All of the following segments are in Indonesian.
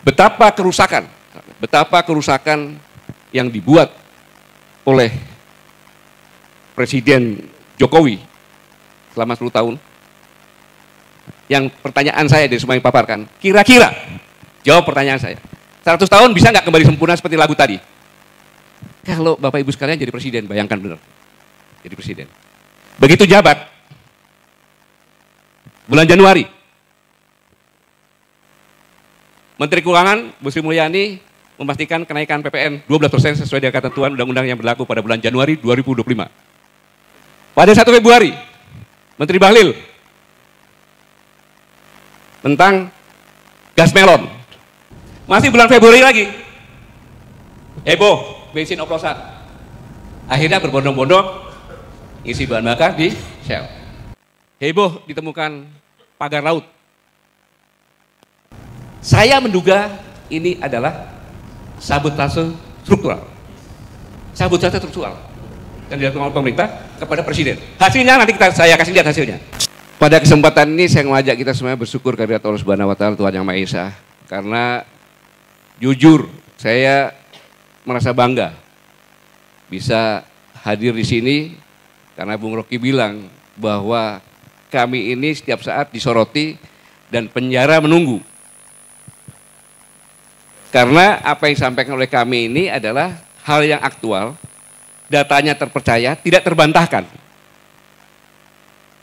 betapa kerusakan yang dibuat oleh Presiden Jokowi selama 10 tahun. Yang pertanyaan saya dari semua yang paparkan, kira-kira jawab pertanyaan saya, 100 tahun bisa nggak kembali sempurna seperti lagu tadi? Kalau Bapak Ibu sekalian jadi presiden, bayangkan benar, jadi presiden. Begitu jabat, bulan Januari, Menteri Keuangan Bu Sri Mulyani memastikan kenaikan PPN 12% sesuai dengan ketentuan undang-undang yang berlaku pada bulan Januari 2025. Pada 1 Februari, Menteri Bahlil tentang gas melon. Masih bulan Februari lagi, heboh, bensin oplosan. Akhirnya berbondong-bondong isi bahan bakar di Shell. Heboh ditemukan pagar laut. Saya menduga ini adalah sabotase struktural. Sabotase struktural yang dilakukan oleh pemerintah kepada presiden. Hasilnya nanti saya kasih lihat hasilnya. Pada kesempatan ini saya mengajak kita semuanya bersyukur kehadirat Allah Subhanahu wa taala, Tuhan Yang Maha Esa. Karena jujur saya merasa bangga bisa hadir di sini karena Bung Rocky bilang bahwa kami ini setiap saat disoroti dan penjara menunggu. Karena apa yang disampaikan oleh kami ini adalah hal yang aktual, datanya terpercaya, tidak terbantahkan.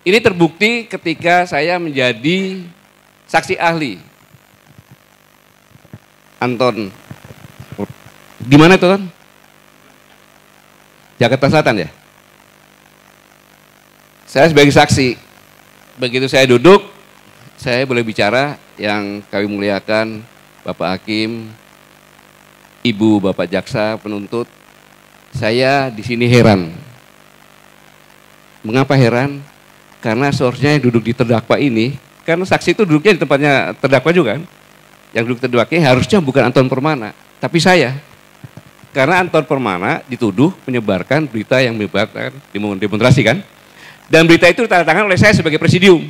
Ini terbukti ketika saya menjadi saksi ahli. Anton, di mana itu, Ton? Jakarta Selatan ya? Saya sebagai saksi, begitu saya duduk, saya boleh bicara yang kami muliakan, Bapak Hakim, Ibu Bapak Jaksa, penuntut. Saya di sini heran. Mengapa heran? Karena seharusnya yang duduk di terdakwa ini, karena saksi itu duduknya di tempatnya terdakwa juga kan. Yang duduk terdakwa harusnya bukan Anton Permana, tapi saya. Karena Anton Permana dituduh menyebarkan berita yang menyebarkan demonstrasi kan. Dan berita itu ditandatangan oleh saya sebagai presidium.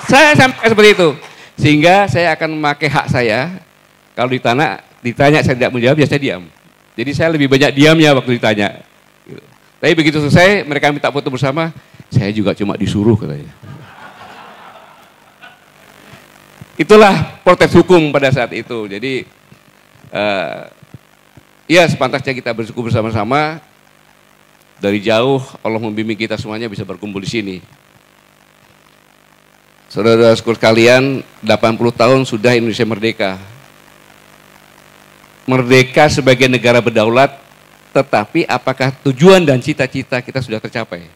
Saya sampai seperti itu. Sehingga saya akan memakai hak saya, kalau ditanya saya tidak menjawab, ya saya diam. Jadi saya lebih banyak diamnya waktu ditanya. Tapi begitu selesai, mereka minta foto bersama, saya juga cuma disuruh katanya. Itulah protes hukum pada saat itu. Jadi, ya sepantasnya kita bersyukur bersama-sama. Dari jauh Allah membimbing kita semuanya bisa berkumpul di sini. Saudara-saudara sekalian, 80 tahun sudah Indonesia merdeka. Merdeka sebagai negara berdaulat, tetapi apakah tujuan dan cita-cita kita sudah tercapai?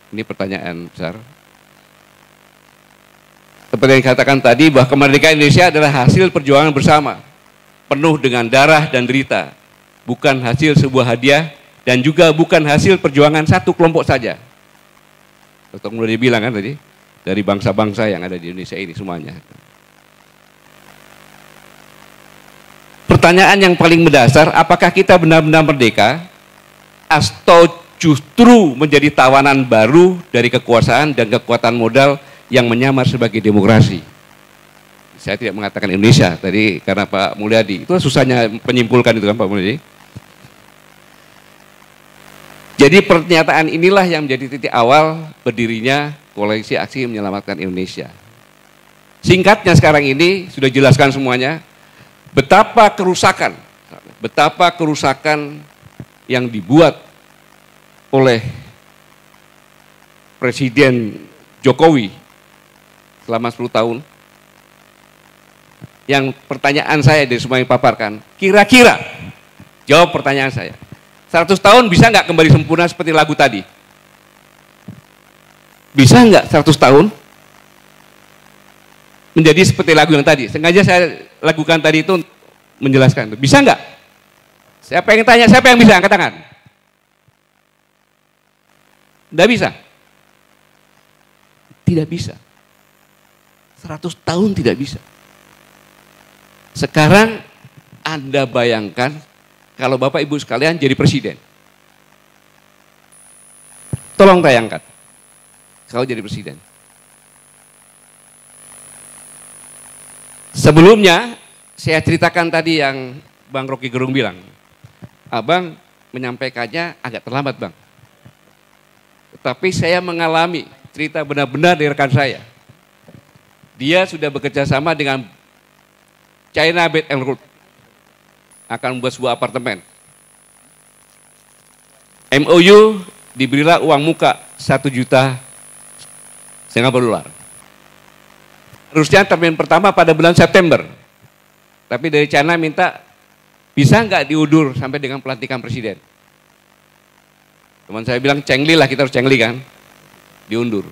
Ini pertanyaan besar. Seperti yang dikatakan tadi, bahwa kemerdekaan Indonesia adalah hasil perjuangan bersama, penuh dengan darah dan derita, bukan hasil sebuah hadiah, dan juga bukan hasil perjuangan satu kelompok saja. Dr. Muladi bilang kan tadi, dari bangsa-bangsa yang ada di Indonesia ini semuanya. Pertanyaan yang paling mendasar, apakah kita benar-benar merdeka atau justru menjadi tawanan baru dari kekuasaan dan kekuatan modal yang menyamar sebagai demokrasi? Saya tidak mengatakan Indonesia tadi karena Pak Mulyadi, itu susahnya menyimpulkan itu kan Pak Mulyadi. Jadi pernyataan inilah yang menjadi titik awal berdirinya Koalisi Aksi Menyelamatkan Indonesia. Singkatnya sekarang ini sudah jelaskan semuanya. Betapa kerusakan yang dibuat oleh Presiden Jokowi selama 10 tahun. Yang pertanyaan saya dari semua yang paparkan, kira-kira jawab pertanyaan saya, 100 tahun bisa nggak kembali sempurna seperti lagu tadi? Bisa nggak 100 tahun menjadi seperti lagu yang tadi? Sengaja saya lakukan tadi itu menjelaskan. Bisa nggak? Siapa yang tanya, siapa yang bisa angkat tangan? Tidak bisa. Tidak bisa. 100 tahun tidak bisa. Sekarang Anda bayangkan kalau Bapak Ibu sekalian jadi presiden. Tolong bayangkan. Kalau jadi presiden. Sebelumnya saya ceritakan tadi yang Bang Rocky Gerung bilang, Abang menyampaikannya agak terlambat Bang. Tetapi saya mengalami cerita benar-benar dari rekan saya. Dia sudah bekerja sama dengan China Belt and Road, akan membuat sebuah apartemen. MOU diberilah uang muka 1,5 juta dolar. Harusnya termin pertama pada bulan September. Tapi dari China minta, bisa nggak diundur sampai dengan pelantikan presiden. Teman saya bilang, cengli lah, kita harus cengli kan. Diundur.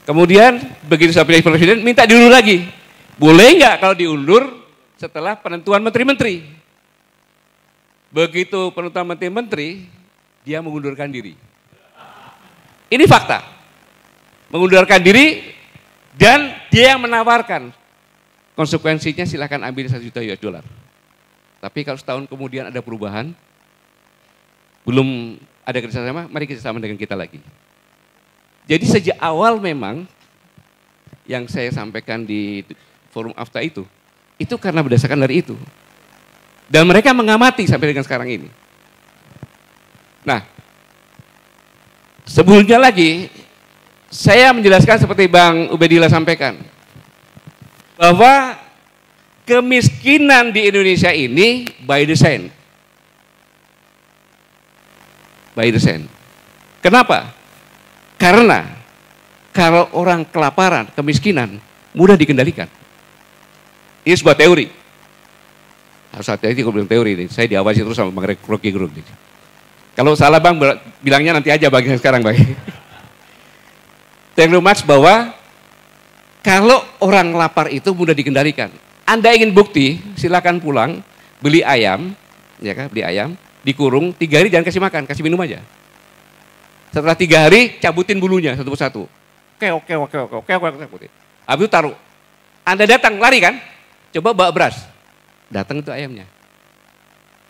Kemudian begitu sampai presiden, minta diundur lagi. Boleh nggak kalau diundur setelah penentuan menteri-menteri? Begitu penentuan menteri-menteri, dia mengundurkan diri. Ini fakta. Mengundurkan diri dan dia yang menawarkan. Konsekuensinya silakan ambil 1 juta US dollar. Tapi kalau setahun kemudian ada perubahan, belum ada kerjasama, mari kerjasama dengan kita lagi. Jadi sejak awal memang yang saya sampaikan di forum AFTA itu karena berdasarkan dari itu. Dan mereka mengamati sampai dengan sekarang ini. Nah, sebelumnya lagi, saya menjelaskan seperti Bang Ubedillah sampaikan, bahwa kemiskinan di Indonesia ini by design. By design. Kenapa? Karena kalau orang kelaparan, kemiskinan, mudah dikendalikan. Ini sebuah teori. Harus hati-hati kalau bilang teori ini. Saya diawasi terus sama Bang Rocky Gerung. Kalau salah Bang, bilangnya nanti aja bagi sekarang Bang. Thank you much bahwa kalau orang lapar itu mudah dikendalikan. Anda ingin bukti, silakan pulang, beli ayam, ya kan, beli ayam, dikurung, 3 hari jangan kasih makan, kasih minum aja. Setelah 3 hari, cabutin bulunya satu persatu. Oke, cabutin. Habis itu taruh. Anda datang, lari kan? Coba bawa beras. Datang itu ayamnya.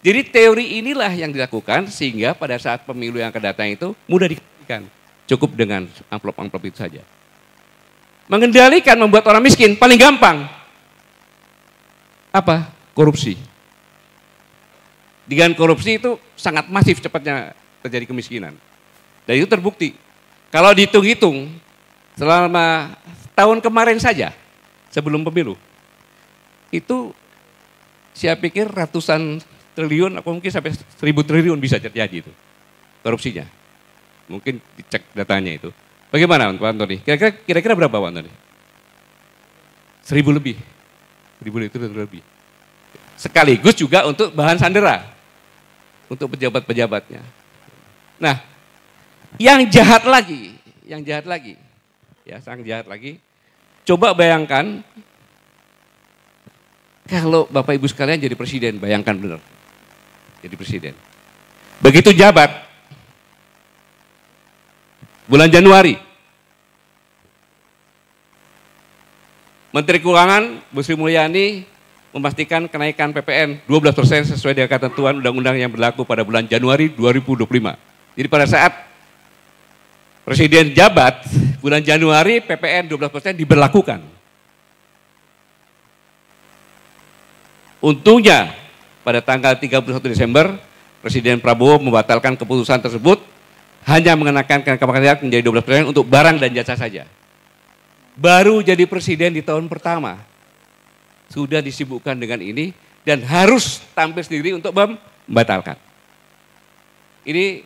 Jadi teori inilah yang dilakukan sehingga pada saat pemilu yang akan datang itu mudah dikendalikan. Cukup dengan amplop-amplop itu saja. Mengendalikan membuat orang miskin paling gampang. Apa? Korupsi. Dengan korupsi itu sangat masif cepatnya terjadi kemiskinan. Dan itu terbukti. Kalau dihitung-hitung selama tahun kemarin saja sebelum pemilu, itu saya pikir ratusan triliun, atau mungkin sampai 1.000 triliun bisa terjadi itu korupsinya. Mungkin dicek datanya itu. Bagaimana Pak Antoni? Kira-kira berapa Pak Antoni? 1.000 lebih. 1.000 lebih. Sekaligus juga untuk bahan sandera. Untuk pejabat-pejabatnya. Nah, yang jahat lagi, ya sangat jahat lagi. Coba bayangkan kalau Bapak Ibu sekalian jadi presiden, bayangkan benar. Jadi presiden. Begitu jabat, bulan Januari, Menteri Keuangan Bu Sri Mulyani memastikan kenaikan PPN 12% sesuai dengan ketentuan undang-undang yang berlaku pada bulan Januari 2025. Jadi pada saat Presiden jabat, bulan Januari PPN 12% diberlakukan. Untungnya pada tanggal 31 Desember, Presiden Prabowo membatalkan keputusan tersebut, hanya mengenakan kenaikan pajak menjadi 12% untuk barang dan jasa saja. Baru jadi presiden di tahun pertama, sudah disibukkan dengan ini dan harus tampil sendiri untuk membatalkan. Ini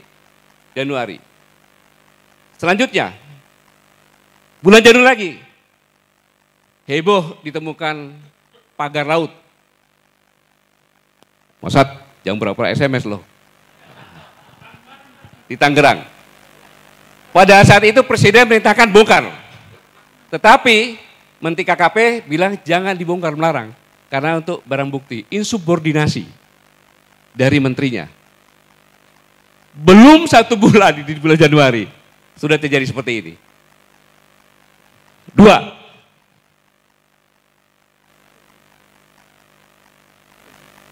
Januari. Selanjutnya, bulan Januari lagi, heboh ditemukan pagar laut. Masat, jam berapa SMS loh. Di Tangerang. Pada saat itu Presiden merintahkan bongkar. Tetapi Menteri KKP bilang jangan dibongkar, melarang. Karena untuk barang bukti, insubordinasi dari menterinya. Belum 1 bulan di bulan Januari, sudah terjadi seperti ini. 2.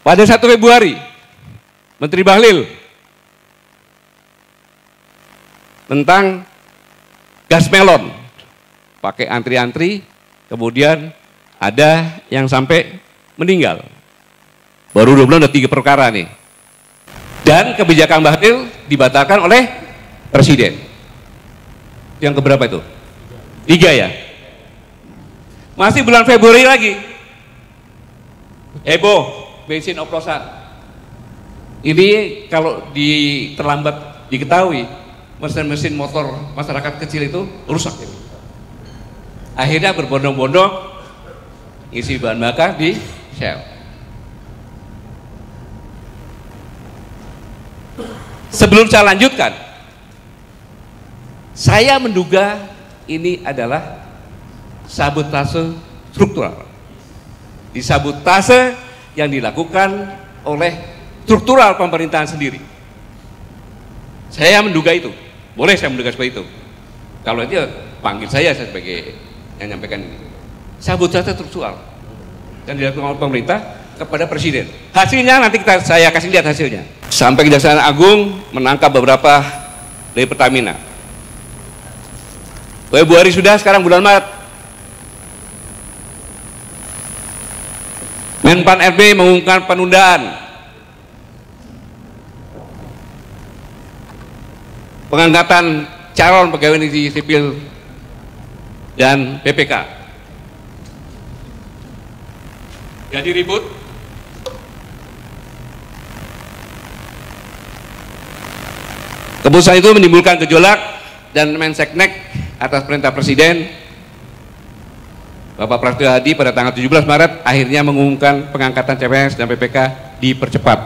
Pada 1 Februari, Menteri Bahlil tentang gas melon. Pakai antri-antri, kemudian ada yang sampai meninggal. Baru 2 bulan udah 3 perkara nih. Dan kebijakan Bahlil dibatalkan oleh Presiden. Yang keberapa itu? 3 ya? Masih bulan Februari lagi. Heboh, bensin oplosan. Ini kalau terlambat diketahui, mesin-mesin motor masyarakat kecil itu rusak. Akhirnya berbondong-bondong isi bahan bakar di Shell. Sebelum saya lanjutkan, saya menduga ini adalah sabotase struktural. Disabotase yang dilakukan oleh struktural pemerintahan sendiri. Saya menduga itu. Boleh saya menduga seperti itu. Kalau itu panggil saya sebagai yang menyampaikan ini. Sabotase struktural yang dilakukan oleh pemerintah kepada Presiden. Hasilnya nanti saya kasih lihat hasilnya. Sampai Kejaksaan Agung menangkap beberapa dari Pertamina. Februari sudah, sekarang bulan Maret. Menpan RB mengumumkan penundaan pengangkatan calon pegawai negeri sipil dan PPK. Jadi ribut. Keputusan itu menimbulkan gejolak dan Menseknek atas perintah Presiden Bapak Prasetyo Hadi pada tanggal 17 Maret akhirnya mengumumkan pengangkatan CPNS dan PPK dipercepat.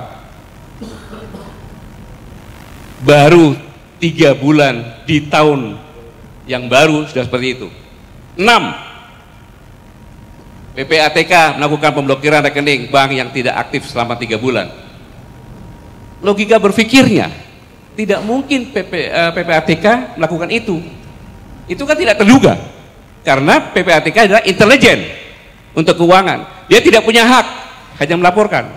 Baru 3 bulan di tahun yang baru sudah seperti itu. 6. PPATK melakukan pemblokiran rekening bank yang tidak aktif selama 3 bulan. Logika berpikirnya, tidak mungkin PPATK melakukan itu. Itu kan tidak terduga. Karena PPATK adalah intelijen untuk keuangan. Dia tidak punya hak, hanya melaporkan.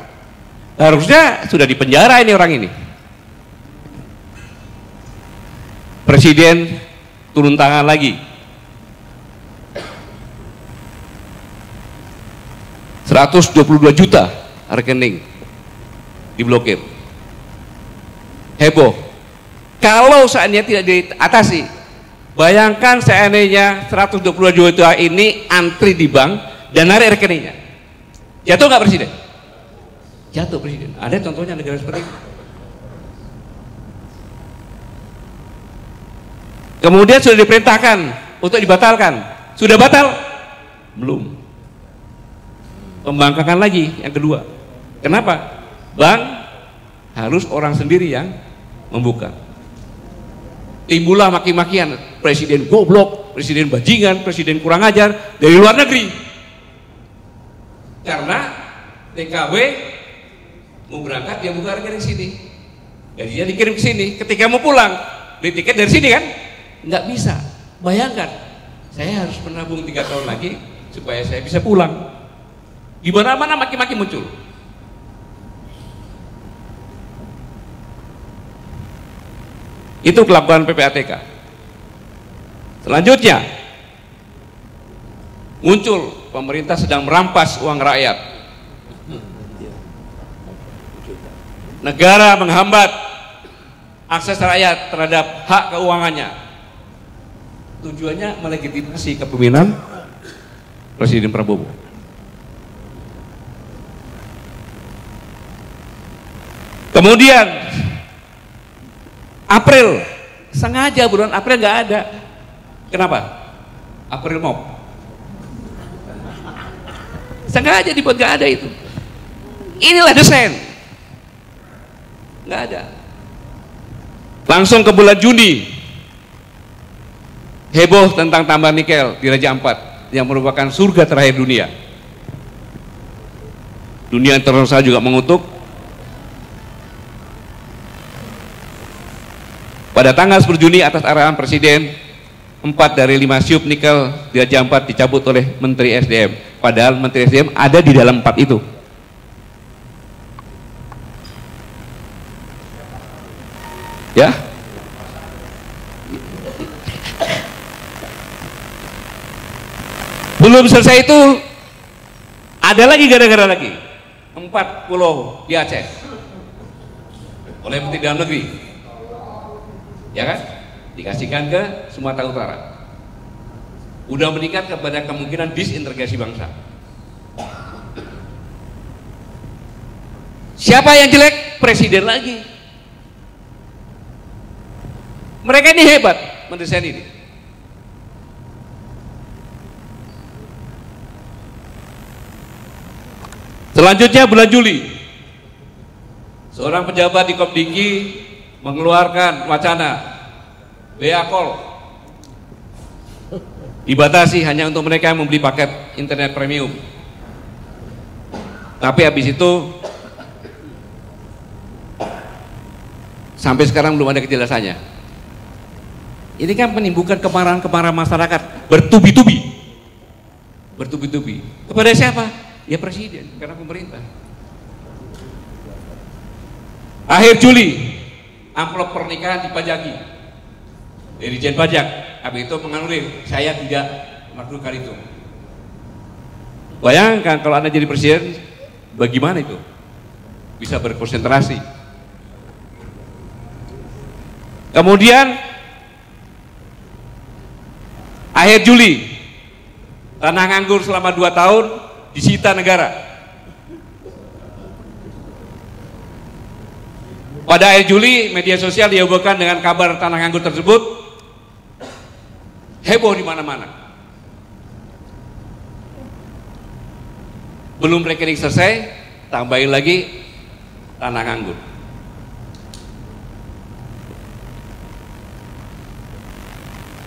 Harusnya sudah dipenjara ini orang ini. Presiden turun tangan lagi. 122 juta rekening diblokir. Heboh. Kalau seandainya tidak diatasi, bayangkan seandainya 122 juta ini antri di bank dan narik rekeningnya. Jatuh nggak Presiden? Jatuh Presiden. Ada contohnya negara seperti itu. Kemudian sudah diperintahkan untuk dibatalkan. Sudah batal? Belum. Pembangkangan lagi yang kedua. Kenapa? Bank harus orang sendiri yang membuka. Timbullah maki-makian, Presiden goblok, Presiden bajingan, Presiden kurang ajar dari luar negeri. Karena TKW mau berangkat dia buka rekening sini, jadi dia dikirim ke sini. Ketika mau pulang, beli tiket dari sini kan, nggak bisa. Bayangkan, saya harus menabung 3 tahun lagi supaya saya bisa pulang. Di mana-mana maki-maki muncul. Itu kelakuan PPATK. Selanjutnya muncul pemerintah sedang merampas uang rakyat. Negara menghambat akses rakyat terhadap hak keuangannya. Tujuannya melegitimasi kepemimpinan Presiden Prabowo. Kemudian April, sengaja bulan April nggak ada. Kenapa? April Mop. Sengaja dibuat nggak ada itu. Inilah desain. Nggak ada. Langsung ke bulan Juni, heboh tentang tambang nikel di Raja Ampat yang merupakan surga terakhir dunia. Dunia internasional juga mengutuk. Pada tanggal 10 Juni atas arahan Presiden, 4 dari 5 siup nikel di Raja Ampat dicabut oleh Menteri SDM. Padahal Menteri SDM ada di dalam 4 itu. Ya. Belum selesai itu, Ada lagi gara-gara lagi 4 pulau di Aceh oleh Menteri Dalam Negeri, ya kan, dikasihkan ke Sumatera Utara. Udah meningkat kepada kemungkinan disintegrasi bangsa. Siapa yang jelek? Presiden lagi. Mereka ini hebat mendesain ini. Selanjutnya bulan Juli, seorang pejabat di Komdinggi mengeluarkan wacana Beakol dibatasi hanya untuk mereka yang membeli paket internet premium. Tapi habis itu sampai sekarang belum ada kejelasannya. Ini kan menimbulkan kemarahan masyarakat bertubi-tubi. Bertubi-tubi. Kepada siapa? Ya presiden, karena pemerintah. Akhir Juli, amplop pernikahan dipajaki dari Dirjen Pajak. Habis itu menganulir, saya tidak melakukan itu. Bayangkan kalau Anda jadi presiden, bagaimana itu? Bisa berkonsentrasi. Kemudian akhir Juli, tanah nganggur selama 2 tahun disita negara. Pada akhir Juli, media sosial dihebohkan dengan kabar tanah nganggur tersebut, heboh di mana-mana. Belum rekening selesai, tambahin lagi tanah nganggur.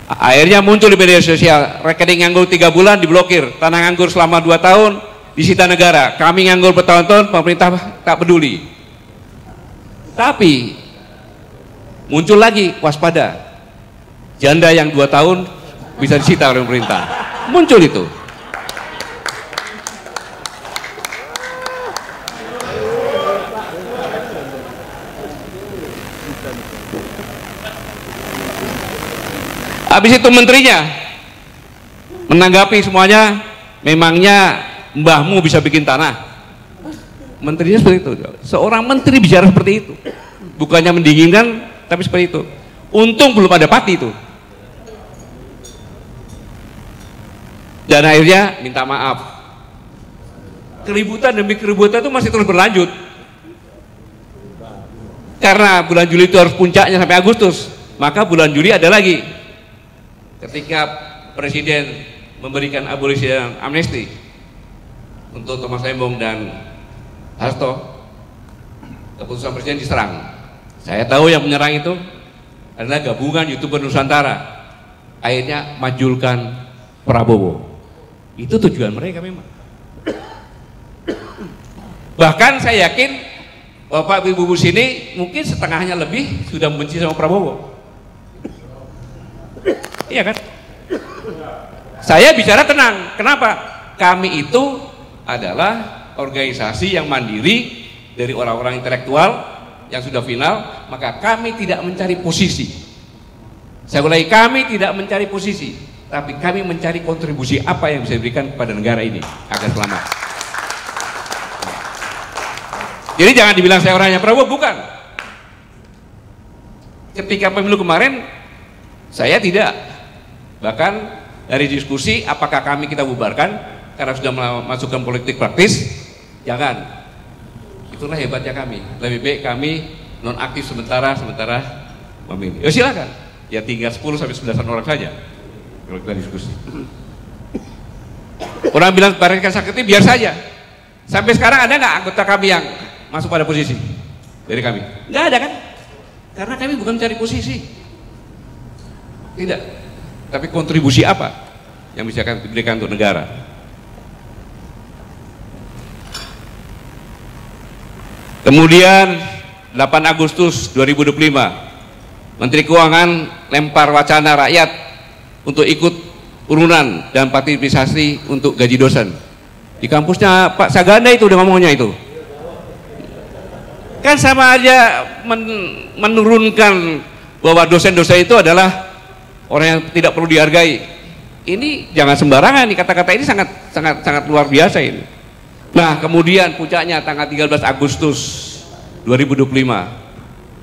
Akhirnya muncul di media sosial, rekening nganggur 3 bulan diblokir, tanah nganggur selama 2 tahun disita negara, kami nganggur bertahun-tahun, pemerintah tak peduli. Tapi muncul lagi, waspada, janda yang 2 tahun bisa disita oleh pemerintah. Muncul itu. Habis itu menterinya menanggapi semuanya, memangnya mbahmu bisa bikin tanah? Menterinya seperti itu. Seorang menteri bicara seperti itu, bukannya mendinginkan, tapi seperti itu. Untung belum ada pati itu. Dan akhirnya minta maaf. Keributan demi keributan itu masih terus berlanjut. Karena bulan Juli itu harus puncaknya sampai Agustus, maka bulan Juli ada lagi. Ketika Presiden memberikan abolisi dan amnesti untuk Thomas Lembong dan Hasto, keputusan Presiden diserang. Saya tahu yang menyerang itu adalah gabungan YouTuber Nusantara. Akhirnya majulkan Prabowo. Itu tujuan mereka memang. Bahkan saya yakin Bapak Ibu sini mungkin setengahnya lebih sudah membenci sama Prabowo. Iya kan? Saya bicara tenang. Kenapa? Kami itu adalah organisasi yang mandiri dari orang-orang intelektual yang sudah final, maka kami tidak mencari posisi. Saya ulangi, kami tidak mencari posisi, tapi kami mencari kontribusi apa yang bisa diberikan kepada negara ini agar selamat. Jadi jangan dibilang saya orangnya Prabowo, bukan. Ketika pemilu kemarin saya tidak. Bahkan dari diskusi apakah kami kita bubarkan karena sudah memasukkan politik praktis, jangan. Itulah hebatnya kami. Lebih baik kami nonaktif sementara memilih. Ya silakan. Ya tinggal 10 sampai 11 orang saja kalau kita diskusi. Orang bilang Barangkali Sakti biar saja. Sampai sekarang ada nggak anggota kami yang masuk pada posisi dari kami? Nggak ada kan? Karena kami bukan mencari posisi. Tidak. Tapi kontribusi apa yang bisa diberikan untuk negara? Kemudian 8 Agustus 2025, Menteri Keuangan lempar wacana rakyat untuk ikut urunan dan partisipasi untuk gaji dosen. Di kampusnya Pak Saganda itu udah ngomongnya itu. Kan sama aja menurunkan bahwa dosen-dosen itu adalah orang yang tidak perlu dihargai. Ini jangan sembarangan nih, kata-kata ini sangat luar biasa ini. Nah, kemudian puncaknya tanggal 13 Agustus 2025,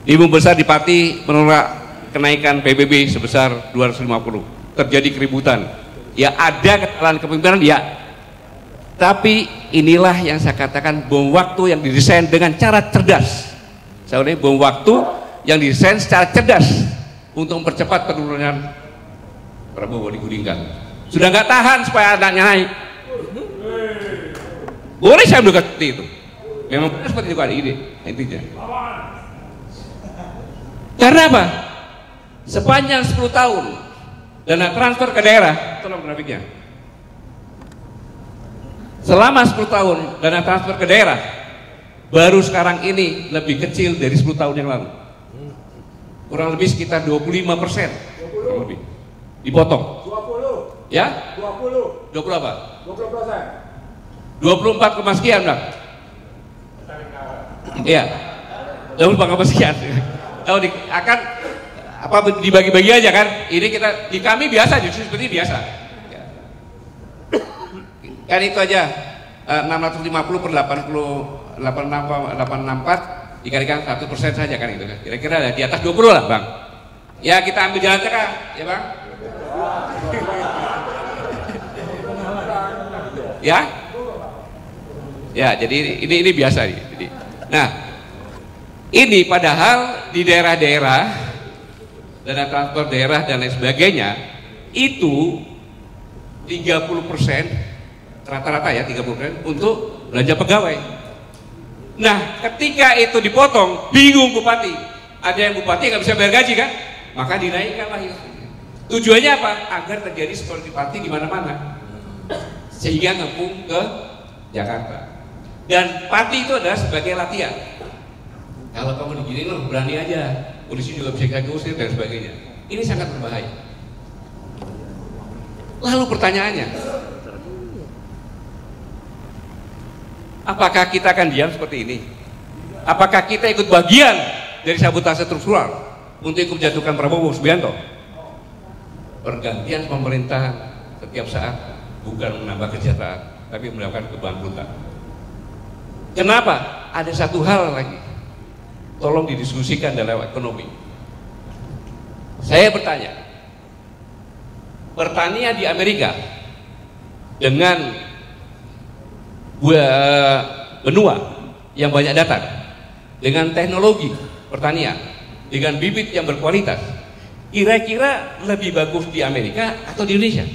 Ibu besar di Pati menolak kenaikan PBB sebesar 250. Terjadi keributan. Ya, ada kesalahan kepemimpinan, ya. Tapi inilah yang saya katakan bom waktu yang didesain dengan cara cerdas. Saya ulangi, bom waktu yang didesain secara cerdas untuk mempercepat penurunan Prabowo digulingkan. Sudah nggak tahan supaya anaknya naik. Boleh saya menduga seperti itu. Memang benar seperti itu, ada ide intinya. Karena apa? Sepanjang 10 tahun dana transfer ke daerah, tolong grafiknya. Selama 10 tahun dana transfer ke daerah, baru sekarang ini lebih kecil dari 10 tahun yang lalu. Kurang lebih sekitar 25%. Kurang lebih. Dipotong. 20. Ya? 20. 20 apa? 20%. 24, sekian, Bang. Iya. 24, sekian. Kalau akan apa dibagi-bagi aja kan? Ini kita di kami biasa, justru seperti biasa. Ya. Kan itu aja 650 per 864 dikalikan 1% saja kan itu kan. Kira-kira di atas 20 lah, Bang. Ya, kita ambil jalan tengah, ya, Bang. Ya? Ya, jadi ini biasa nih. Nah, ini padahal di daerah-daerah, dana transfer daerah dan lain sebagainya itu 30% rata-rata ya 30% untuk belanja pegawai. Nah, ketika itu dipotong, bingung bupati. Ada yang bupati nggak bisa bayar gaji kan? Maka dinaikkan lah itu. Tujuannya apa? Agar terjadi seperti Pati di mana-mana, sehingga ngepung ke Jakarta. Dan Pati itu adalah sebagai latihan. Kalau kamu digini loh, berani aja. Polisi juga bisa kaki usir dan sebagainya. Ini sangat berbahaya. Lalu pertanyaannya, apakah kita akan diam seperti ini? Apakah kita ikut bagian dari sabotase struktural untuk ikut menjatuhkan Prabowo Subianto? Pergantian pemerintahan setiap saat bukan menambah kesejahteraan, tapi mendapatkan kebangkrutan. Kenapa? Ada satu hal lagi, tolong didiskusikan dalam ekonomi. Saya bertanya, pertanian di Amerika dengan benua yang banyak datang, dengan teknologi pertanian, dengan bibit yang berkualitas, kira-kira lebih bagus di Amerika atau di Indonesia?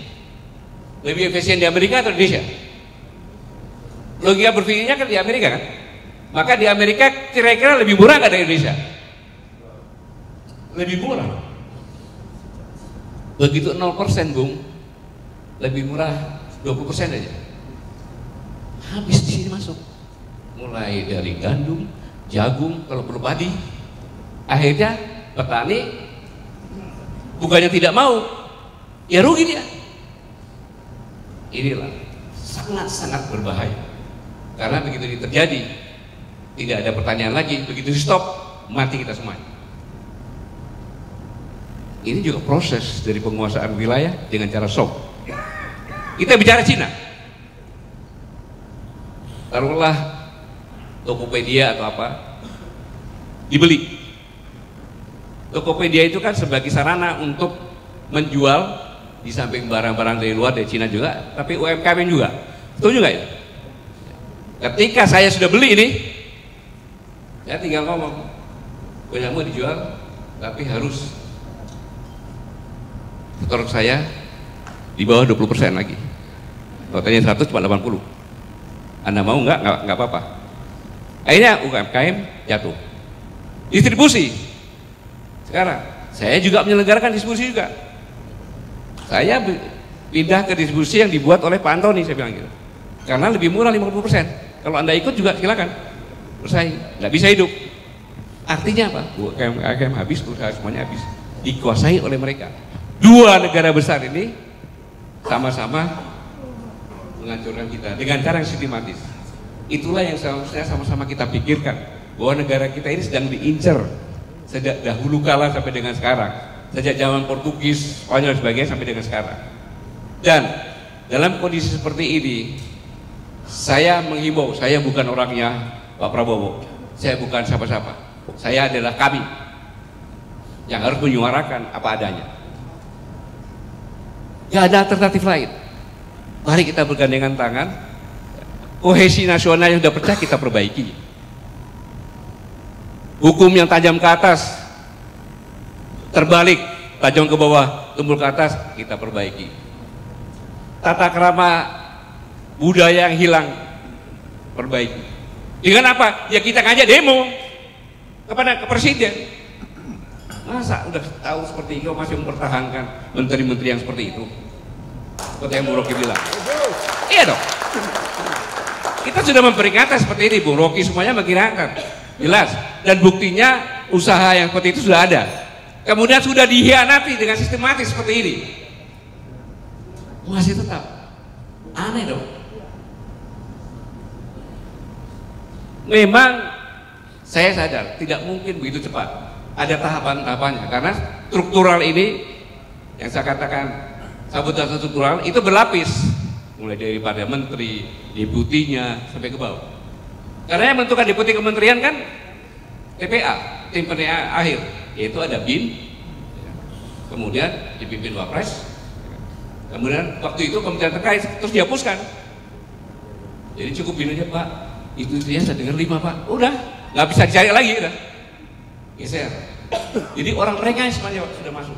Lebih efisien di Amerika atau di Indonesia? Logika berpikirnya kan di Amerika kan? Maka di Amerika kira-kira lebih murah nggak dari Indonesia? Lebih murah. Begitu 0%, Bung, lebih murah 20% aja. Habis di sini masuk. Mulai dari gandum, jagung, kalau perlu padi. Akhirnya petani bukannya tidak mau, ya rugi dia. Inilah sangat-sangat berbahaya. Karena begitu ini terjadi, tidak ada pertanyaan lagi. Begitu di stop, mati kita semua. Ini juga proses dari penguasaan wilayah dengan cara shock. Kita bicara Cina, taruhlah Tokopedia atau apa dibeli. Tokopedia itu kan sebagai sarana untuk menjual di samping barang-barang dari luar, dari Cina juga, tapi UMKM juga. Setuju nggak ya? Ketika saya sudah beli ini, saya tinggal ngomong, punyamu dijual, tapi harus store saya di bawah 20% lagi. Totalnya 100 cuma 80. Anda mau nggak apa-apa. Akhirnya UMKM jatuh. Distribusi. Sekarang saya juga menyelenggarakan distribusi juga. Saya pindah ke distribusi yang dibuat oleh Pak Antoni, saya bilang gitu. Karena lebih murah 50%. Kalau Anda ikut juga silakan bersaing, nggak bisa hidup. Artinya apa? UMKM habis, usaha semuanya habis, dikuasai oleh mereka. Dua negara besar ini sama-sama menghancurkan kita dengan cara yang sistematis. Itulah yang seharusnya sama-sama kita pikirkan, bahwa negara kita ini sedang diincar sejak dahulu kala sampai dengan sekarang, sejak zaman Portugis, Spanyol dan sebagainya sampai dengan sekarang. Dan dalam kondisi seperti ini, Saya menghimbau, saya bukan orangnya Pak Prabowo, saya bukan siapa-siapa, saya adalah kami yang harus menyuarakan apa adanya. Gak ada alternatif lain. Mari kita bergandengan tangan, kohesi nasional yang sudah pecah kita perbaiki. Hukum yang tajam ke atas terbalik, tajam ke bawah, tumbul ke atas, kita perbaiki. Tata krama budaya yang hilang, perbaiki. Dengan apa? Ya kita ngajak demo ke presiden. Masa udah tahu seperti itu masih mempertahankan menteri-menteri yang seperti itu? Seperti yang Bung Rocky bilang. Iya dong. Kita sudah memperingatkan seperti ini, Bung Rocky semuanya mengingatkan. Jelas. Dan buktinya usaha yang seperti itu sudah ada. Kemudian sudah dihianati dengan sistematis seperti ini. Masih tetap. Aneh dong. Memang saya sadar tidak mungkin begitu cepat. Ada tahapan-tahapannya karena struktural ini yang saya katakan sabotase struktural itu berlapis, mulai daripada menteri, deputinya sampai ke bawah. Karena yang menentukan deputi kementerian kan TPA, tim penilaian akhir, yaitu ada BIN, kemudian dipimpin Wapres, kemudian waktu itu kementerian terkait terus dihapuskan. Jadi cukup BIN aja Pak, itu dia saya dengar 5 Pak, udah nggak bisa dicari lagi udah. Geser. Jadi orang mereka semuanya sudah masuk.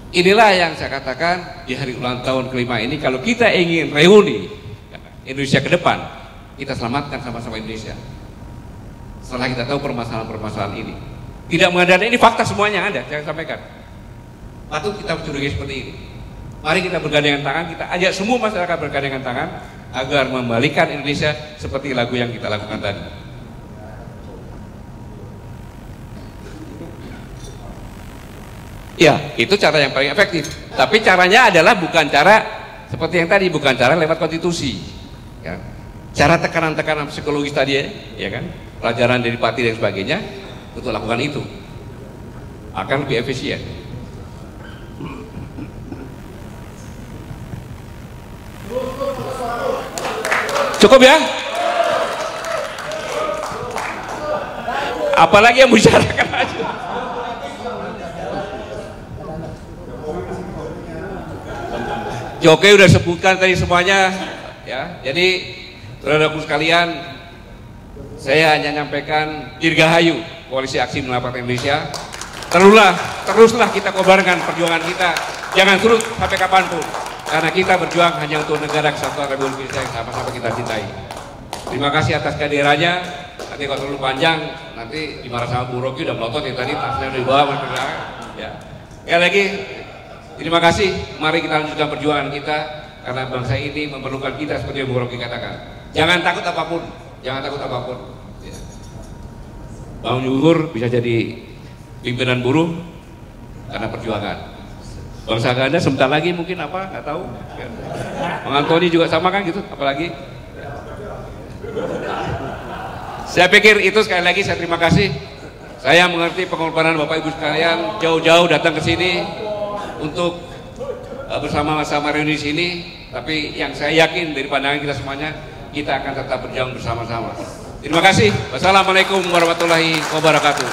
Inilah yang saya katakan di hari ulang tahun kelima ini, kalau kita ingin reuni Indonesia ke depan, kita selamatkan sama-sama Indonesia. Setelah kita tahu permasalahan-permasalahan ini, tidak mengada-ada, ini fakta semuanya ada, saya sampaikan. Patut kita mencurigai seperti ini. Mari kita bergandengan tangan, kita ajak semua masyarakat bergandengan tangan agar membalikan Indonesia seperti lagu yang kita lakukan tadi. Ya, itu cara yang paling efektif. Tapi caranya adalah bukan cara seperti yang tadi, bukan cara lewat konstitusi. Ya. Cara tekanan-tekanan psikologis tadi, ya kan, pelajaran dari Pati dan sebagainya, untuk lakukan itu akan lebih efisien. Cukup ya? Apalagi yang bicarakan aja. Jokowi udah sebutkan tadi semuanya, ya. Jadi saudaraku sekalian, saya hanya nyampaikan dirgahayu Koalisi Aksi Menyelamatkan Indonesia. Teruslah kita kobarkan perjuangan kita, jangan surut sampai kapanpun, karena kita berjuang hanya untuk negara kesatuan Republik Indonesia yang sama-sama kita cintai. Terima kasih atas kehadirannya. Nanti kalau terlalu panjang, nanti dimarah sama Bu Rocky udah melotot ya tadi, tasnya udah dibawa, ya. Sekali lagi, terima kasih. Mari kita lanjutkan perjuangan kita karena bangsa ini memerlukan kita seperti yang Bu Rocky katakan. Jangan takut apapun, jangan takut apapun. Ya. Bang Yuhur bisa jadi pimpinan buruh karena perjuangan. Bang Saganda sebentar lagi mungkin apa nggak tahu. Bang Antoni juga sama kan gitu, apalagi. Saya pikir itu sekali lagi saya terima kasih. Saya mengerti pengorbanan Bapak Ibu sekalian jauh-jauh datang ke sini untuk bersama-sama reuni sini, tapi yang saya yakin dari pandangan kita semuanya, kita akan tetap berjuang bersama-sama. Terima kasih. Wassalamualaikum warahmatullahi wabarakatuh.